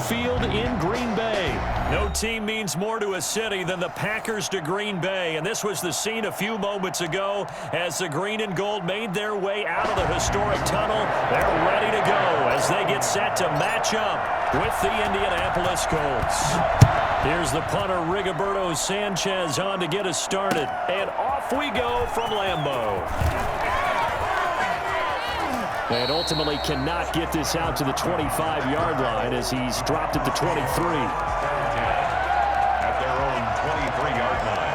Field in Green Bay. No team means more to a city than the Packers to Green Bay, and this was the scene a few moments ago as the green and gold made their way out of the historic tunnel. They're ready to go as they get set to match up with the Indianapolis Colts. Here's the punter, Rigoberto Sanchez, on to get us started, and off we go from Lambeau. And ultimately cannot get this out to the 25-yard line as he's dropped it to 23. At their own 23-yard line.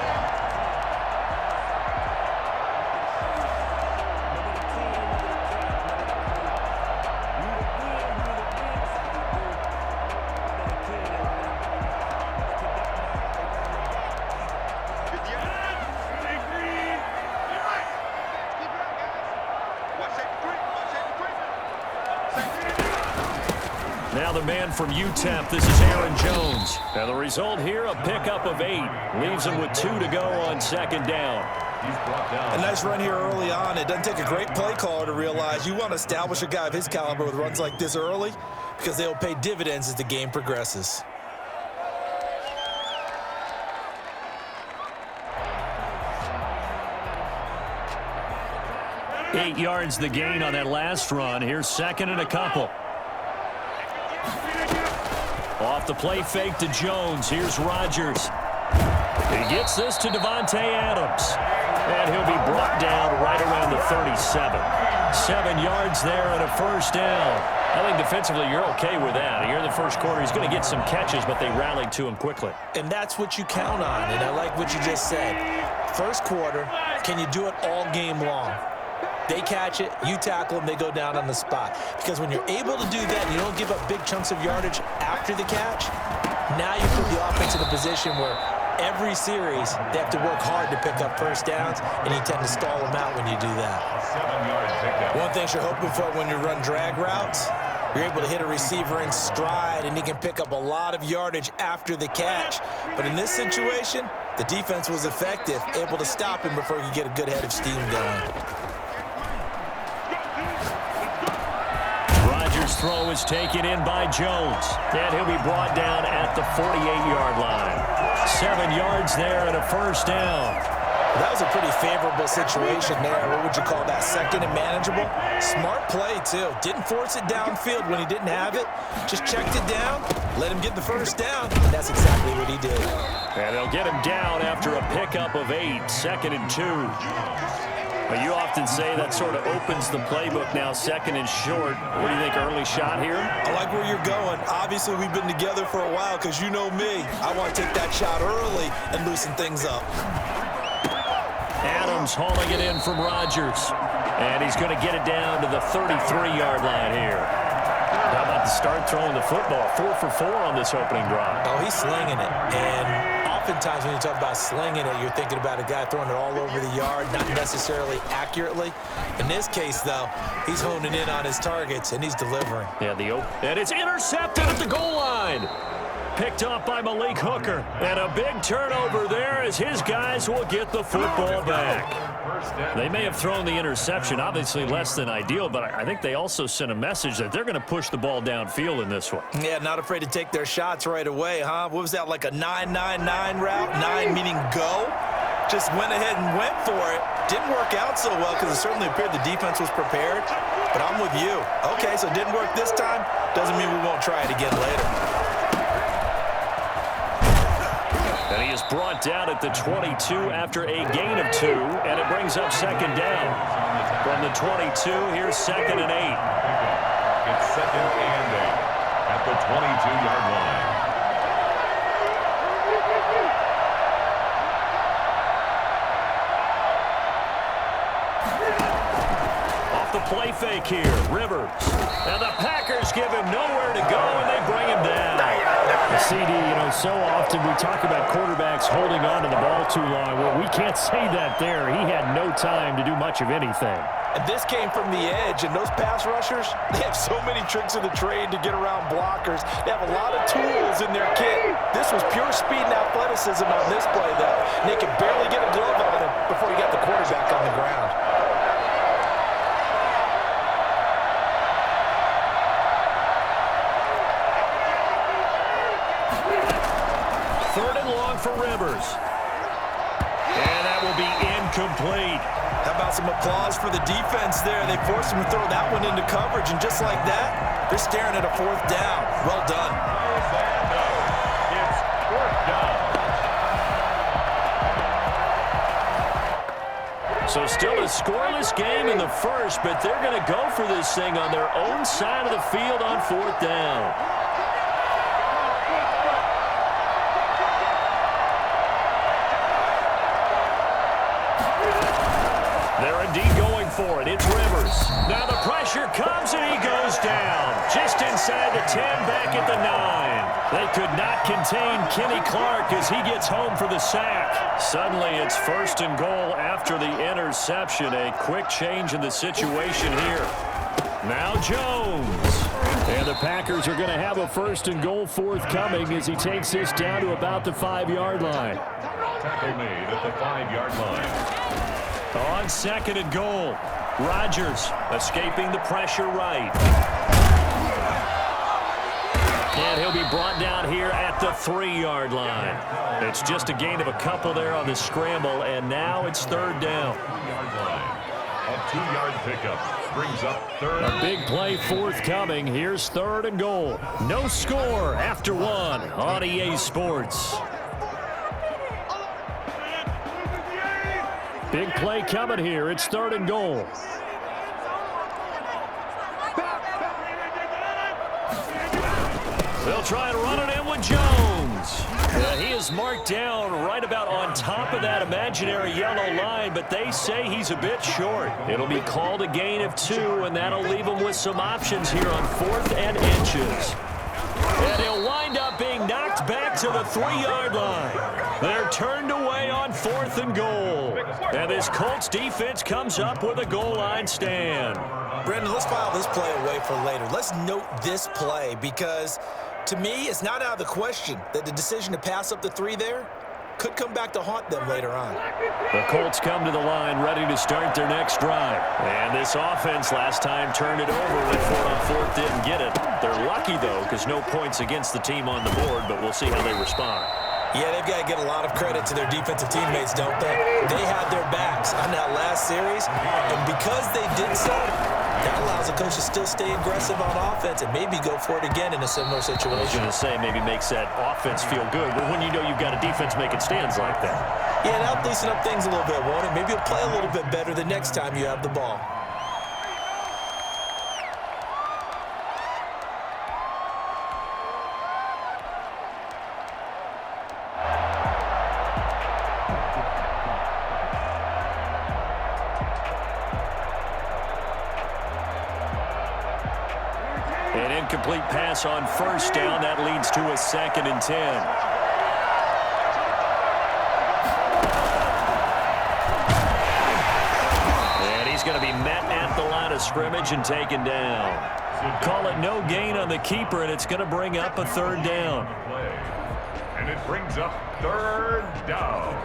Now the man from UTEP, this is Aaron Jones. And the result here, a pickup of 8. Leaves him with 2 to go on second down. A nice run here early on. It doesn't take a great play caller to realize you want to establish a guy of his caliber with runs like this early because they'll pay dividends as the game progresses. Eight yards the gain on that last run. Here's second and a couple. Off the play fake to Jones. Here's Rodgers. He gets this to Devontae Adams. And he'll be brought down right around the 37. 7 yards there and a first down. I think defensively you're okay with that. Here in the first quarter, he's going to get some catches, but they rallied to him quickly. And that's what you count on, and I like what you just said. First quarter, can you do it all game long? They catch it, you tackle them, they go down on the spot. Because when you're able to do that and you don't give up big chunks of yardage after the catch, now you put the offense in a position where every series they have to work hard to pick up first downs, and you tend to stall them out when you do that. 7-yard pickup. One thing you're hoping for when you run drag routes, you're able to hit a receiver in stride, and he can pick up a lot of yardage after the catch. But in this situation, the defense was effective, able to stop him before he could get a good head of steam going. Throw is taken in by Jones, and he'll be brought down at the 48-yard line. 7 yards there and a first down. That was a pretty favorable situation there. What would you call that? Second and manageable? Smart play, too. Didn't force it downfield when he didn't have it. Just checked it down, let him get the first down, and that's exactly what he did. And they'll get him down after a pickup of 8, 2nd and 2. But you often say that sort of opens the playbook now, second and short. What do you think, early shot here? I like where you're going. Obviously, we've been together for a while because you know me. I want to take that shot early and loosen things up. Adams hauling it in from Rodgers. And he's going to get it down to the 33-yard line here. How about the start throwing the football? 4 for 4 on this opening drive. Oh, he's slinging it. And oftentimes when you talk about slinging it, you're thinking about a guy throwing it all over the yard, not necessarily accurately. In this case, though, he's honing in on his targets, and he's delivering. Yeah, and it's intercepted at the goal line. Picked off by Malik Hooker. And a big turnover there as his guys will get the football back. They may have thrown the interception, obviously less than ideal, but I think they also sent a message that they're going to push the ball downfield in this one. Yeah, not afraid to take their shots right away, huh? What was that, like a 9-9-9 route? 9 meaning go? Just went ahead and went for it. Didn't work out so well because it certainly appeared the defense was prepared. But I'm with you. Okay, so it didn't work this time. Doesn't mean we won't try it again later. And he is brought down at the 22 after a gain of 2, and it brings up second down. From the 22, here's 2nd and 8. It's 2nd and 8 at the 22-yard line. Off the play fake here, Rivers. And the Packers give him nowhere to go, and they bring him down. CD, so often we talk about quarterbacks holding on to the ball too long. Well, we can't say that there. He had no time to do much of anything. And this came from the edge, and those pass rushers, they have so many tricks of the trade to get around blockers. They have a lot of tools in their kit. This was pure speed and athleticism on this play, though. And they could barely get a glove on him before he got the quarterback on the ground. third and long for Rivers. And that will be incomplete. How about some applause for the defense there? They forced him to throw that one into coverage, and just like that, they're staring at a fourth down. Well done. It's fourth down. So still a scoreless game in the first, but they're going to go for this thing on their own side of the field on fourth down. They're indeed going for it. It's Rivers. Now the pressure comes, and he goes down. Just inside the 10, back at the 9. They could not contain Kenny Clark as he gets home for the sack. Suddenly it's first and goal after the interception. A quick change in the situation here. Now Jones. And the Packers are going to have a first and goal forthcoming as he takes this down to about the 5-yard line. Tackle made at the 5-yard line. On second and goal, Rodgers escaping the pressure right. And he'll be brought down here at the 3-yard line. It's just a gain of a couple there on the scramble, and now it's third down. A 2-yard pickup brings up third. A big play forthcoming. Here's third and goal. No score after one on EA Sports. Big play coming here. It's third and goal. They'll try and run it in with Jones. He is marked down right about on top of that imaginary yellow line, but they say he's a bit short. It'll be called a gain of 2, and that'll leave him with some options here on 4th and inches. And he'll wind up being knocked back to the 3-yard line. They're turned away on 4th and goal. And this Colts defense comes up with a goal line stand. Brandon, let's file this play away for later. Let's note this play because, to me, it's not out of the question that the decision to pass up the 3 there could come back to haunt them later on. The Colts come to the line ready to start their next drive. And this offense last time turned it over when 4 on 4th didn't get it. They're lucky, though, because no points against the team on the board, but we'll see how they respond. Yeah, they've got to get a lot of credit to their defensive teammates, don't they? They had their backs on that last series, and because they did so, that allows the coach to still stay aggressive on offense and maybe go for it again in a similar situation. I was going to say maybe makes that offense feel good, but when you know you've got a defense making stands like that. Yeah, that'll loosen up things a little bit, won't it? Maybe you'll play a little bit better the next time you have the ball. An incomplete pass on first down. That leads to a 2nd and 10. And he's going to be met at the line of scrimmage and taken down. Call it no gain on the keeper, and it's going to bring up a 3rd down. And it brings up 3rd down.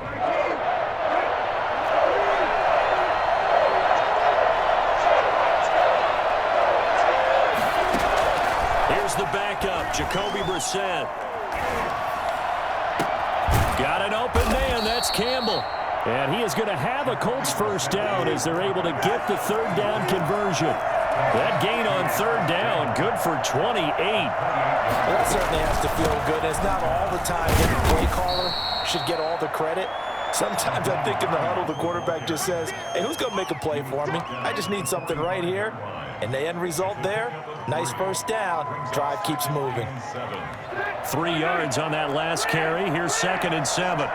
Here's the backup, Jacoby Brissett. Got an open man, that's Campbell. And he is going to have a Colts first down as they're able to get the 3rd down conversion. That gain on 3rd down, good for 28. Well, that certainly has to feel good. It's not all the time that the play caller should get all the credit. Sometimes I think in the huddle, the quarterback just says, hey, who's going to make a play for me? I just need something right here. And the end result there, nice first down. Drive keeps moving. 3 yards on that last carry. Here's 2nd and 7.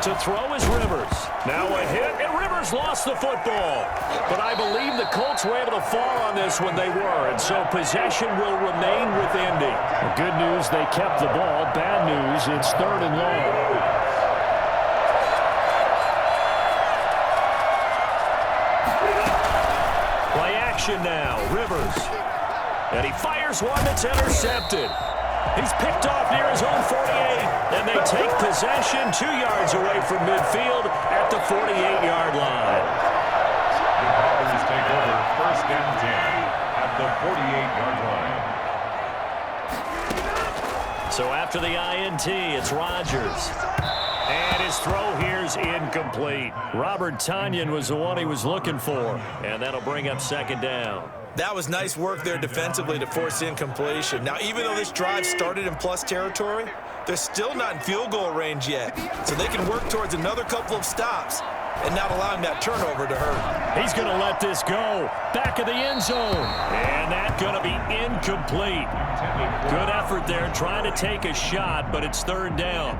To throw is Rivers. Now a hit, and Rivers lost the football. But I believe the Colts were able to fall on this when they were, and so possession will remain with Indy. The good news, they kept the ball. Bad news, it's 3rd and long. Play action now, Rivers. And he fires one that's intercepted. He's picked off near his own 48, and they take possession 2 yards away from midfield at the 48-yard line. The Packers take over 1st and 10 at the 48-yard line. So after the INT, it's Rodgers. And his throw here's incomplete. Robert Tonyan was the one he was looking for, and that'll bring up 2nd down. That was nice work there defensively to force incompletion. Now, even though this drive started in plus territory, they're still not in field goal range yet. So they can work towards another couple of stops and not allowing that turnover to hurt. He's going to let this go. Back of the end zone. And that's going to be incomplete. Good effort there trying to take a shot, but it's 3rd down.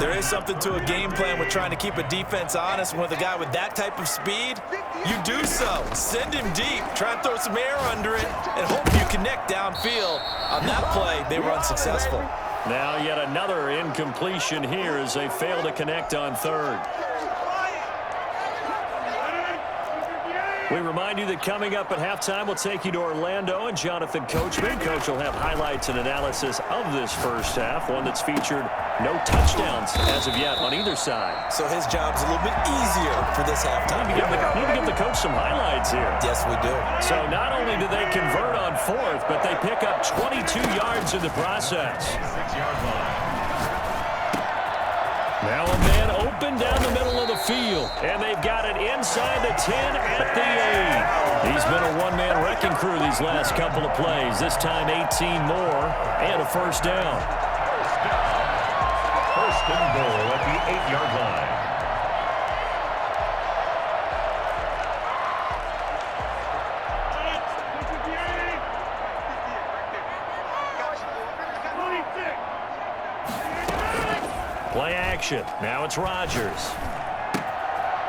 There is something to a game plan with trying to keep a defense honest. With a guy with that type of speed, you do so. Send him deep, try and throw some air under it, and hope you connect downfield. On that play, they were unsuccessful. Now yet another incompletion here as they fail to connect on 3rd. We remind you that coming up at halftime, we'll take you to Orlando and Jonathan Coachman. Coach will have highlights and analysis of this first half, one that's featured no touchdowns as of yet on either side. So his job's a little bit easier for this halftime. Need to give the coach some highlights here. Yes, we do. So not only do they convert on 4th, but they pick up 22 yards in the process. 6-yard line. Now a man open down the middle of the field, and they've got it inside the 10 at the 8. He's been a one-man wrecking crew these last couple of plays. This time 18 more and a 1st down. 1st and goal at the 8-yard line. Play action. Now it's Rodgers.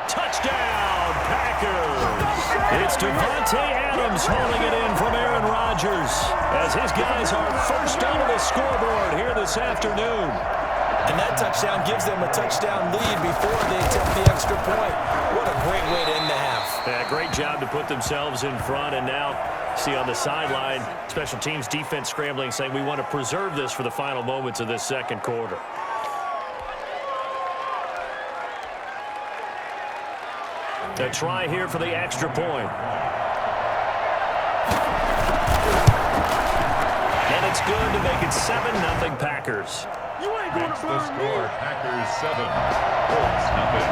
Touchdown, Packers. It's Devontae Adams holding it in from Aaron Rodgers as his guys are first onto the scoreboard here this afternoon. And that touchdown gives them a touchdown lead before they attempt the extra point. What a great way to end the half. Yeah, great job to put themselves in front, and now see on the sideline, special teams defense scrambling, saying we want to preserve this for the final moments of this 2nd quarter. A try here for the extra point. And it's good to make it 7-0 Packers. That's the score. Packers 7, Colts nothing.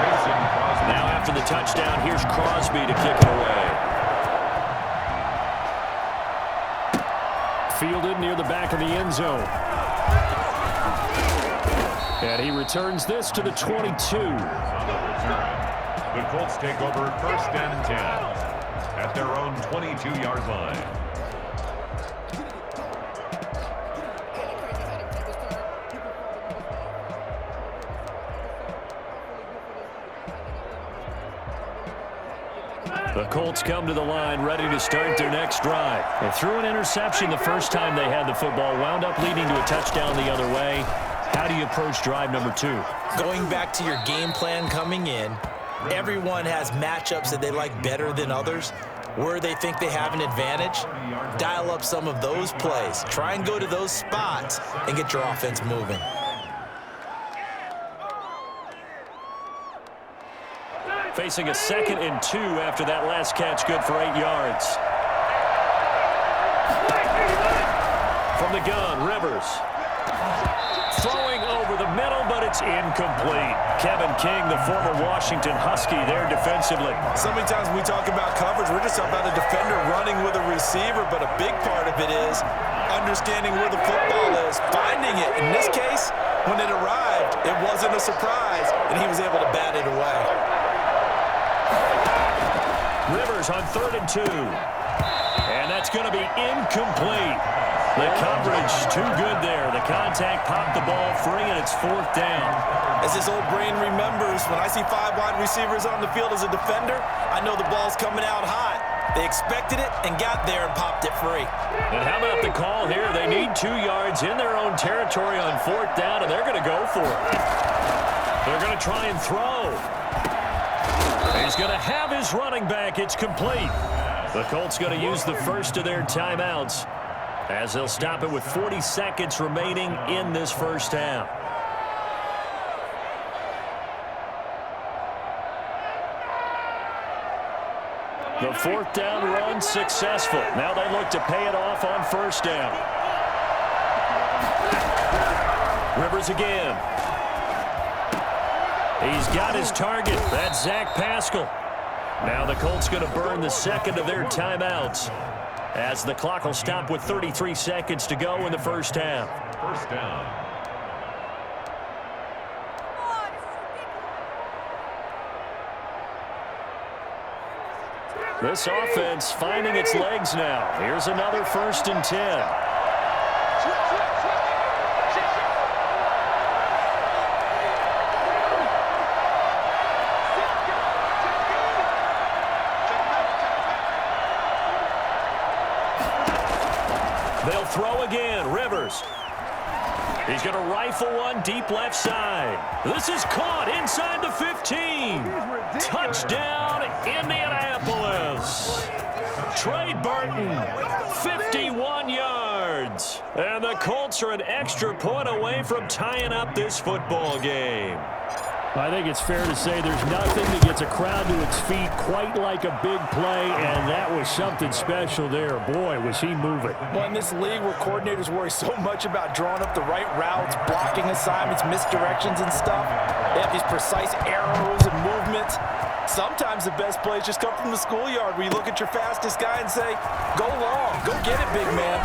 Mason Crosby. Now after the touchdown, here's Crosby to kick it away. Fielded near the back of the end zone. And he returns this to the 22. The Colts take over 1st and 10 at their own 22-yard line. The Colts come to the line ready to start their next drive. They threw an interception the first time they had the football, wound up leading to a touchdown the other way. How do you approach drive number 2? Going back to your game plan coming in, everyone has matchups that they like better than others. Where they think they have an advantage, dial up some of those plays. Try and go to those spots and get your offense moving. Facing a 2nd and 2 after that last catch, good for 8 yards. From the gun, Rivers. Throwing over the middle, but it's incomplete. Kevin King, the former Washington Husky, there defensively. So many times when we talk about coverage, we're just talking about a defender running with a receiver, but a big part of it is understanding where the football is, finding it. In this case, when it arrived, it wasn't a surprise, and he was able to bat it away. Rivers on 3rd and 2. And that's going to be incomplete. The coverage too good there. The contact popped the ball free, and it's 4th down. As this old brain remembers, when I see 5 wide receivers on the field as a defender, I know the ball's coming out hot. They expected it and got there and popped it free. And how about the call here? They need 2 yards in their own territory on 4th down, and they're going to go for it. They're going to try and throw. He's going to have his running back. It's complete. The Colts going to use the first of their timeouts. as they'll stop it with 40 seconds remaining in this first half. The fourth down run successful. Now they look to pay it off on first down. Rivers again. He's got his target. That's Zach Pascal. Now the Colts going to burn the second of their timeouts as the clock will stop with 33 seconds to go in the first half. First down. This offense finding its legs now. Here's another 1st and 10. They'll throw again. Rivers. He's going to rifle one deep left side. This is caught inside the 15. Touchdown, Indianapolis. Trey Burton, 51 yards. And the Colts are an extra point away from tying up this football game. I think it's fair to say there's nothing that gets a crowd to its feet quite like a big play, and that was something special there. Boy, was he moving. Well, in this league where coordinators worry so much about drawing up the right routes, blocking assignments, misdirections and stuff, they have these precise arrows and movements. Sometimes the best plays just come from the schoolyard where you look at your fastest guy and say, go long, go get it, big man.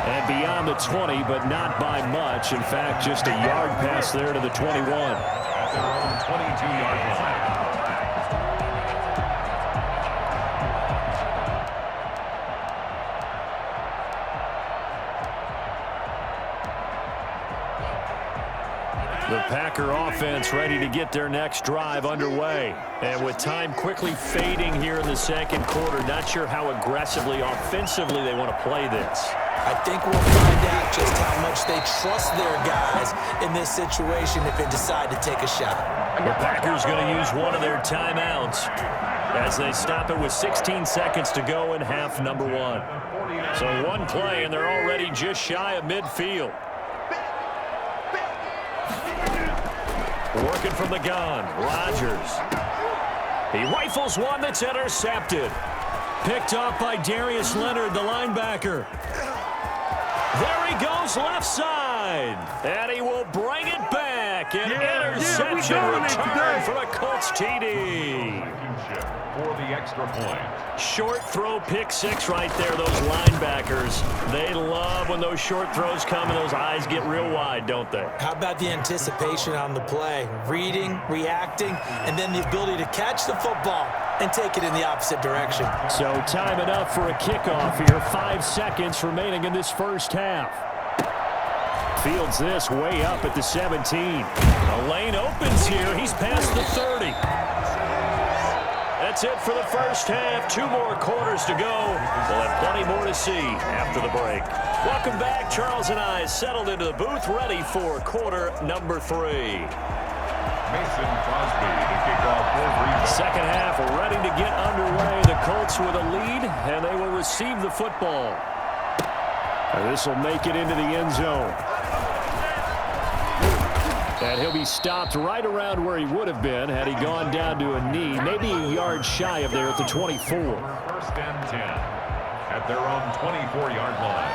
And beyond the 20, but not by much. In fact, just a yard pass there to the 21. At their own 22-yard line. The Packer offense ready to get their next drive underway. And with time quickly fading here in the second quarter, not sure how aggressively, offensively they want to play this. I think we'll find out just how much they trust their guys in this situation if they decide to take a shot. The Packers going to use one of their timeouts as they stop it with 16 seconds to go in half number one. So one play, and they're already just shy of midfield. Working from the gun, Rodgers. He rifles one that's intercepted. Picked off by Darius Leonard, the linebacker. There he goes left side. And he will bring it back. An interception return for a Colts TD. For the extra point. Short throw, pick six right there. Those linebackers, they love when those short throws come and those eyes get real wide, don't they? How about the anticipation on the play? Reading, reacting, and then the ability to catch the football and take it in the opposite direction. So time enough for a kickoff here. 5 seconds remaining in this first half. Fields this way up at the 17. The lane opens here. He's past the 30. That's it for the first half. 2 more quarters to go. We'll have plenty more to see after the break. Welcome back. Charles and I settled into the booth, ready for quarter number 3. Mason Crosby to kick off for Green Bay. Second half ready to get underway. The Colts with a lead, and they will receive the football. And this will make it into the end zone. And he'll be stopped right around where he would have been had he gone down to a knee, maybe a yard shy of there at the 24. First and 10 at their own 24-yard line.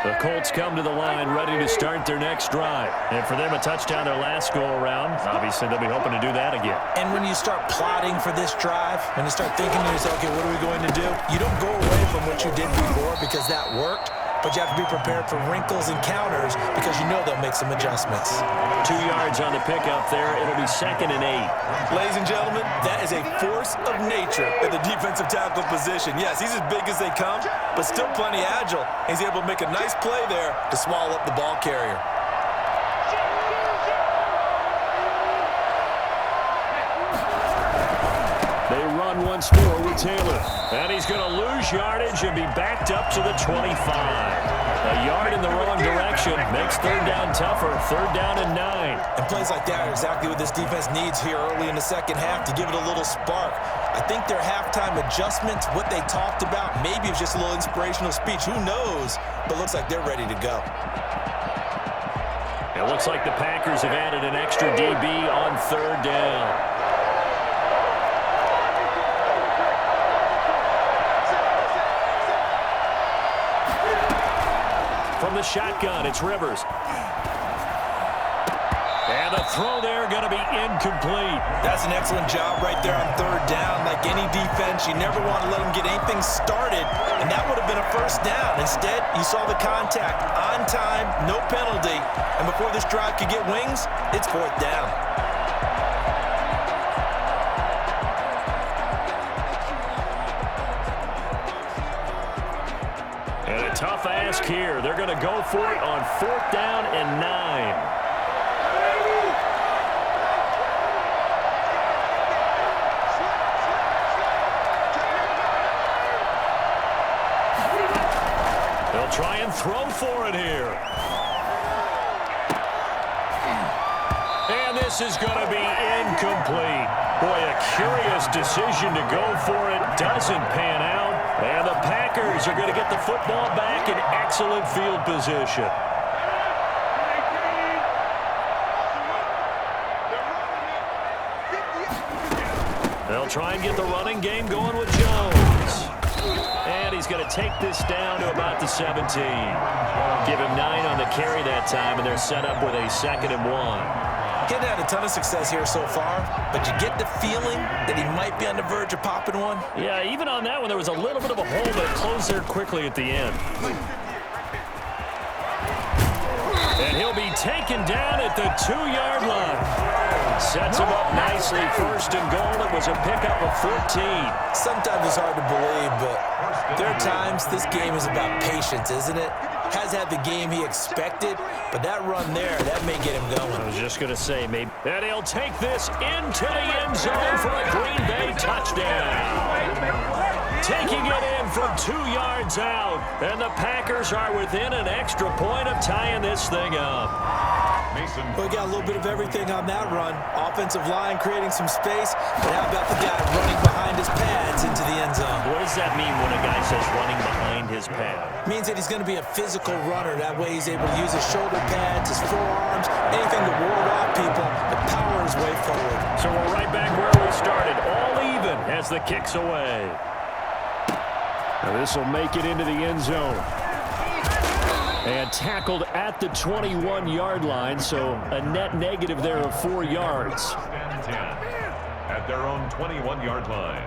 The Colts come to the line ready to start their next drive. And for them, a touchdown their last go-around. Obviously, they'll be hoping to do that again. And when you start plotting for this drive, when you start thinking to yourself, okay, what are we going to do? You don't go away from what you did before because that worked, but you have to be prepared for wrinkles and counters because you know they'll make some adjustments. 2 yards on the pickup there. It'll be 2nd and 8. Ladies and gentlemen, that is a force of nature at the defensive tackle position. Yes, he's as big as they come, but still plenty agile. He's able to make a nice play there to swallow up the ball carrier. They run once more with Taylor. And he's going to lose yardage and be backed up to the 25. A yard in the wrong direction makes third down tougher. 3rd down and 9. And plays like that are exactly what this defense needs here early in the second half to give it a little spark. I think their halftime adjustments, what they talked about, maybe it's just a little inspirational speech. Who knows? But looks like they're ready to go. It looks like the Packers have added an extra DB on third down. From the shotgun, it's Rivers. And the throw there going to be incomplete. That's an excellent job right there on third down. Like any defense, you never want to let them get anything started, and that would have been a first down. Instead, you saw the contact on time, no penalty, and before this drive could get wings, it's fourth down. And a tough ask here. They're going to go for it on fourth down and 9. Try and throw for it here. And this is going to be incomplete. Boy, a curious decision to go for it. Doesn't pan out. And the Packers are going to get the football back in excellent field position. They'll try and get the running game going with Jones. And he's going to take this down to about the 17. Give him 9 on the carry that time, and they're set up with a 2nd and 1. Getting had a ton of success here so far, but you get the feeling that he might be on the verge of popping one. Yeah, even on that one, there was a little bit of a hole, but it closed there quickly at the end. And he'll be taken down at the 2-yard line. Sets him up nicely. 1st and goal. It was a pickup of 14. Sometimes it's hard to believe, but there are times this game is about patience, isn't it? Has had the game he expected, but that run there, that may get him going. I was just going to say, maybe. And he'll take this into the end zone for a Green Bay touchdown. Taking it in from 2 yards out. And the Packers are within an extra point of tying this thing up. We got a little bit of everything on that run. Offensive line creating some space, but how about the guy running behind his pads into the end zone? What does that mean when a guy says running behind his pad? Means that he's going to be a physical runner. That way he's able to use his shoulder pads, his forearms, anything to ward off people, but power his way forward. So we're right back where we started, all even as the kick's away. Now this will make it into the end zone. And tackled at the 21-yard line, so a net negative there of 4 yards. At their own 21-yard line.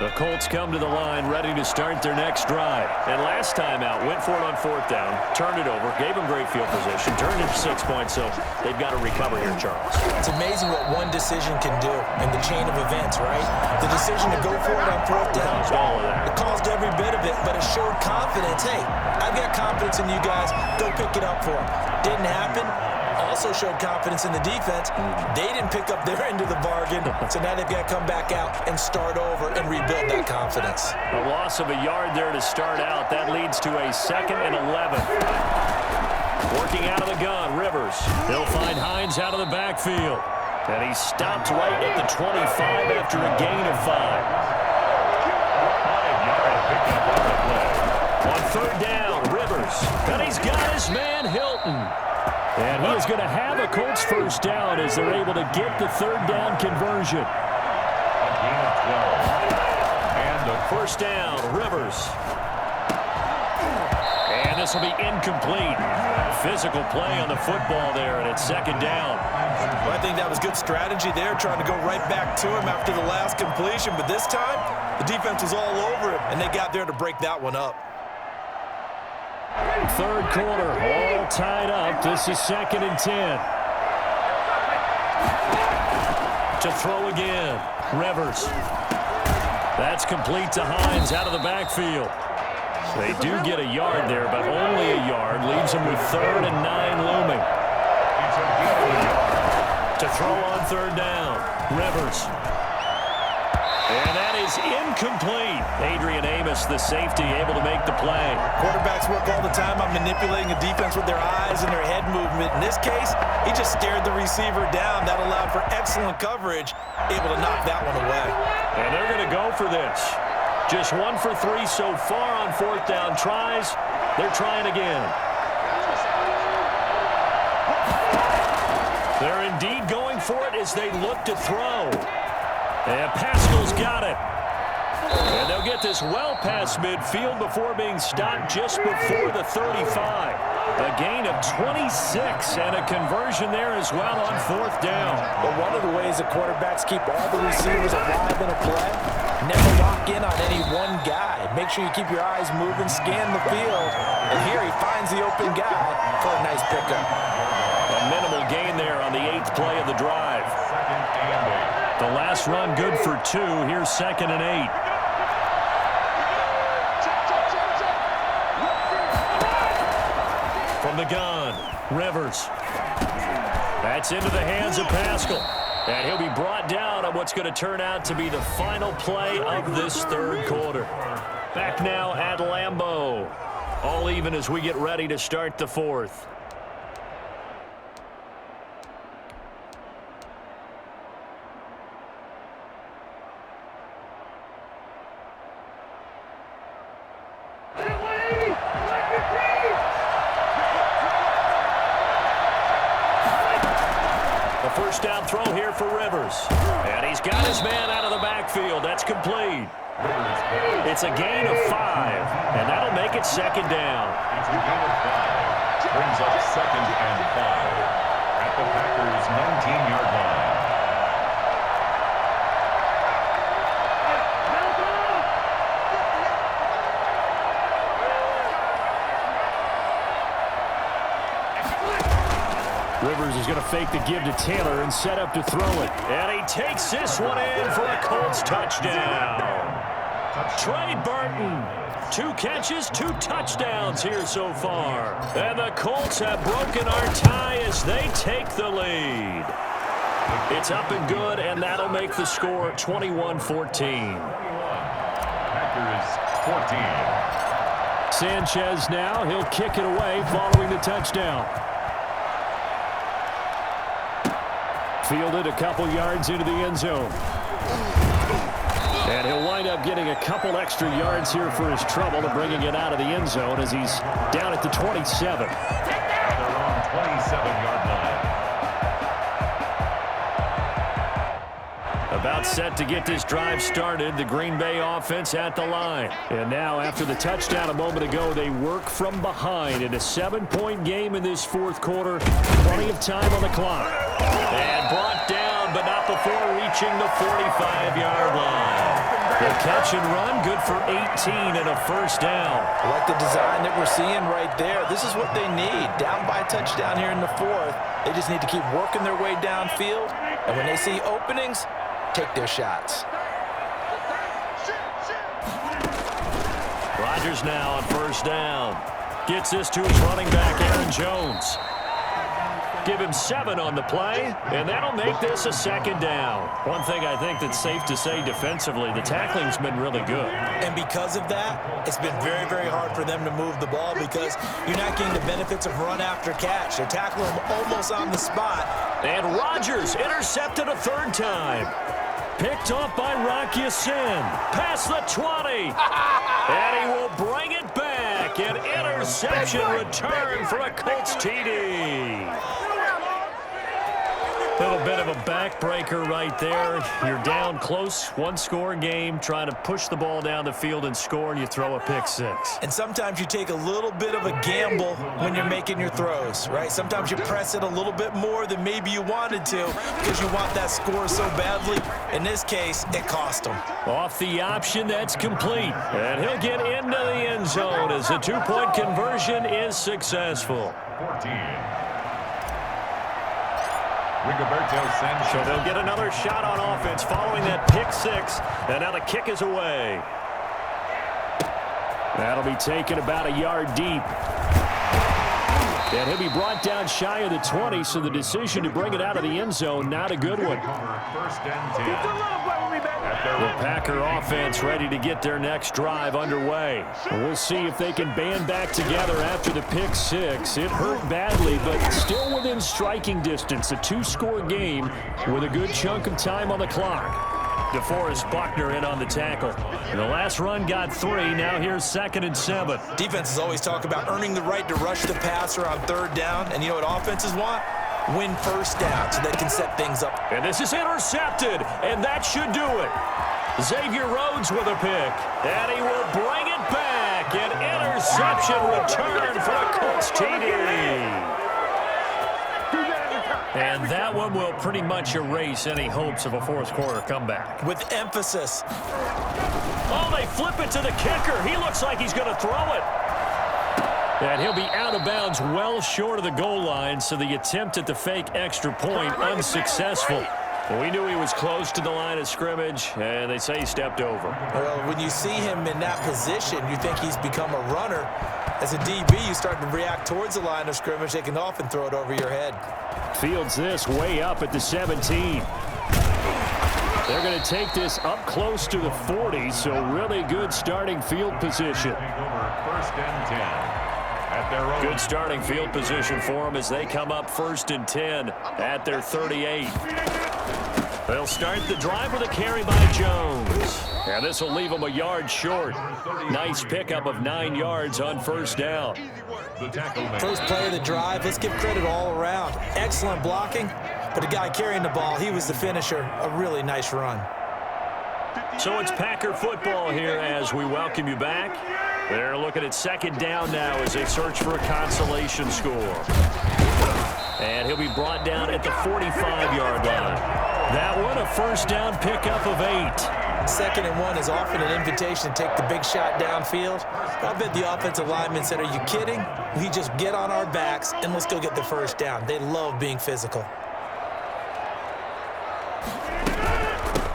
The Colts come to the line ready to start their next drive. And last time out, went for it on 4th down, turned it over, gave them great field position, turned it 6 points, so they've got to recover here, Charles. It's amazing what one decision can do in the chain of events, right? The decision to go for it on 4th down, All of that. it caused every bit of it, but it showed confidence. Hey, I've got confidence in you guys. Go pick it up for them. Didn't happen. Also showed confidence in the defense. They didn't pick up their end of the bargain, so now they've got to come back out and start over and rebuild that confidence. A loss of a yard there to start out. That leads to a 2nd and 11. Working out of the gun, Rivers. He'll find Hines out of the backfield. And he stopped right at the 25 after a gain of 5. 5-yard pickup on the play. On 3rd down, Rivers. And he's got his man, Hilton. And he is going to have a Colts first down as they're able to get the 3rd down conversion. A gain of 12. And a 1st down, Rivers. And this will be incomplete. Physical play on the football there, and it's 2nd down. Well, I think that was good strategy there, trying to go right back to him after the last completion. But this time, the defense was all over him, and they got there to break that one up. 3rd quarter, all tied up. This is 2nd and 10. To throw again, Rivers. That's complete to Hines out of the backfield. They do get a yard there, but only a yard. Leaves them with 3rd and 9 looming. To throw on 3rd down, Rivers. And that is incomplete. Adrian Amos, the safety, able to make the play. Quarterbacks work all the time on manipulating a defense with their eyes and their head movement. In this case, he just stared the receiver down. That allowed for excellent coverage, able to knock that one away. And they're going to go for this. Just 1 for 3 so far on 4th down tries. They're trying again. They're indeed going for it as they look to throw. And Pascal's got it. And they'll get this well past midfield before being stopped just before the 35. A gain of 26 and a conversion there as well on 4th down. But one of the ways the quarterbacks keep all the receivers alive in a play, never lock in on any one guy. Make sure you keep your eyes moving, scan the field. And here he finds the open guy for a nice pickup. A minimal gain there on the 8th play of the drive. The last run good for 2. Here's 2nd and 8. From the gun, Rivers. That's into the hands of Pascal. And he'll be brought down on what's going to turn out to be the final play of this 3rd quarter. Back now at Lambeau. All even as we get ready to start the 4th. First down throw here for Rivers. And he's got his man out of the backfield. That's complete. It's a gain of 5, and that'll make it 2nd down. It's a gain of 5. Brings up 2nd and 5 at the Packers' 19-yard line. Rivers is going to fake the give to Taylor and set up to throw it. And he takes this one in for a Colts touchdown. Trey Burton, 2 catches, 2 touchdowns here so far. And the Colts have broken our tie as they take the lead. It's up and good, and that'll make the score 21-14. Packers 14. Sanchez now, he'll kick it away following the touchdown. Fielded a couple yards into the end zone. And he'll wind up getting a couple extra yards here for his trouble and bringing it out of the end zone as he's down at the 27. Their own 27-yard line. About set to get this drive started, the Green Bay offense at the line. And now, after the touchdown a moment ago, they work from behind in a 7-point game in this 4th quarter. Plenty of time on the clock. And brought down, but not before reaching the 45-yard line. The catch and run, good for 18 and a first down. I like the design that we're seeing right there. This is what they need. Down by a touchdown here in the 4th. They just need to keep working their way downfield. And when they see openings, take their shots. Rodgers now on first down. Gets this to his running back, Aaron Jones. Give him 7 on the play, and that'll make this a 2nd down. One thing I think that's safe to say defensively, the tackling's been really good. And because of that, it's been very, very hard for them to move the ball because you're not getting the benefits of run after catch. They're tackling him almost on the spot. And Rodgers intercepted a 3rd time. Picked off by Rock Ya-Sin. Past the 20. And he will bring it back. An interception return for a Colts TD. Little bit of a backbreaker right there. You're down close, 1-score game, trying to push the ball down the field and score, and you throw a pick 6. And sometimes you take a little bit of a gamble when you're making your throws, right? Sometimes you press it a little bit more than maybe you wanted to because you want that score so badly. In this case, it cost him. Off the option, that's complete. And he'll get into the end zone as the 2-point conversion is successful. 14. Rigoberto Sanchez. So they'll get another shot on offense following that pick 6, and now the kick is away. That'll be taken about a yard deep. And he'll be brought down shy of the 20, so the decision to bring it out of the end zone, not a good one. First and 10. At The Packer offense ready to get their next drive underway. We'll see if they can band back together after the pick six. It hurt badly, but still within striking distance. A 2-score game with a good chunk of time on the clock. DeForest Buckner in on the tackle. And the last run got 3. Now here's 2nd and 7. Defenses always talk about earning the right to rush the passer on 3rd down. And you know what offenses want? Win 1st down so they can set things up. And this is intercepted, and that should do it. Xavier Rhodes with a pick, and he will bring it back. An interception return for a Colts TD. And that one will pretty much erase any hopes of a 4th quarter comeback. With emphasis. Oh, they flip it to the kicker. He looks like he's going to throw it. And he'll be out of bounds well short of the goal line, so the attempt at the fake extra point unsuccessful. We knew he was close to the line of scrimmage, and they say he stepped over. Well, when you see him in that position, you think he's become a runner. As a DB, you start to react towards the line of scrimmage. They can often throw it over your head. Fields this way up at the 17. They're going to take this up close to the 40, so really good starting field position. First and 10 at their own. Good starting field position for them as they come up 1st and 10 at their 38. They'll start the drive with a carry by Jones. And this will leave them a yard short. Nice pickup of 9 yards on 1st down. First play of the drive, let's give credit all around. Excellent blocking, but the guy carrying the ball, he was the finisher. A really nice run. So it's Packer football here as we welcome you back. They're looking at 2nd down now as they search for a consolation score. And he'll be brought down at the 45-yard line. That one, a 1st down pickup of 8. 2nd and 1 is often an invitation to take the big shot downfield. I bet the offensive lineman said, are you kidding? We just get on our backs and let's go get the 1st down. They love being physical.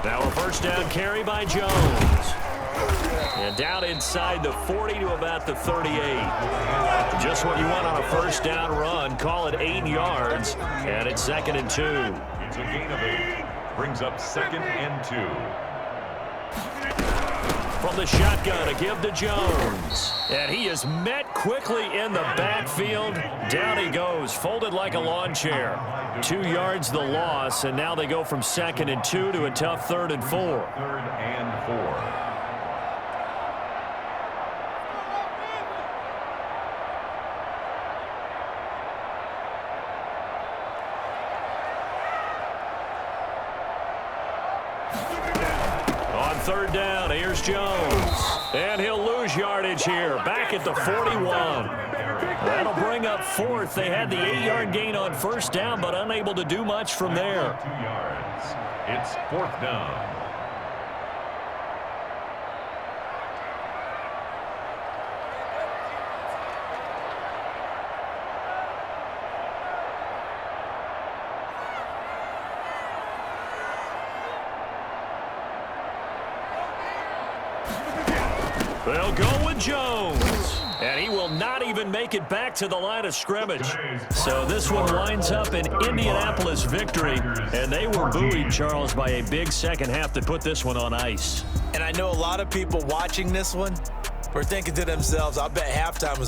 Now a 1st down carry by Jones. And down inside the 40 to about the 38. Just what you want on a 1st down run. Call it 8 yards. And it's 2nd and 2. It's a gain of 8. Brings up 2nd and 2. From the shotgun, a give to Jones. And he is met quickly in the backfield. Down he goes, folded like a lawn chair. 2 yards the loss, and now they go from 2nd and 2 to a tough 3rd and 4. 3rd and 4. On 3rd down, here's Jones. And he'll lose yardage here. Back at the 41. That'll bring up 4th. They had the 8-yard gain on 1st down, but unable to do much from there. 2 yards. It's 4th down. They'll go with Jones. And he will not even make it back to the line of scrimmage. So this one winds up an Indianapolis victory. And they were buoyed, Charles, by a big second half that put this one on ice. And I know a lot of people watching this one were thinking to themselves, I bet halftime was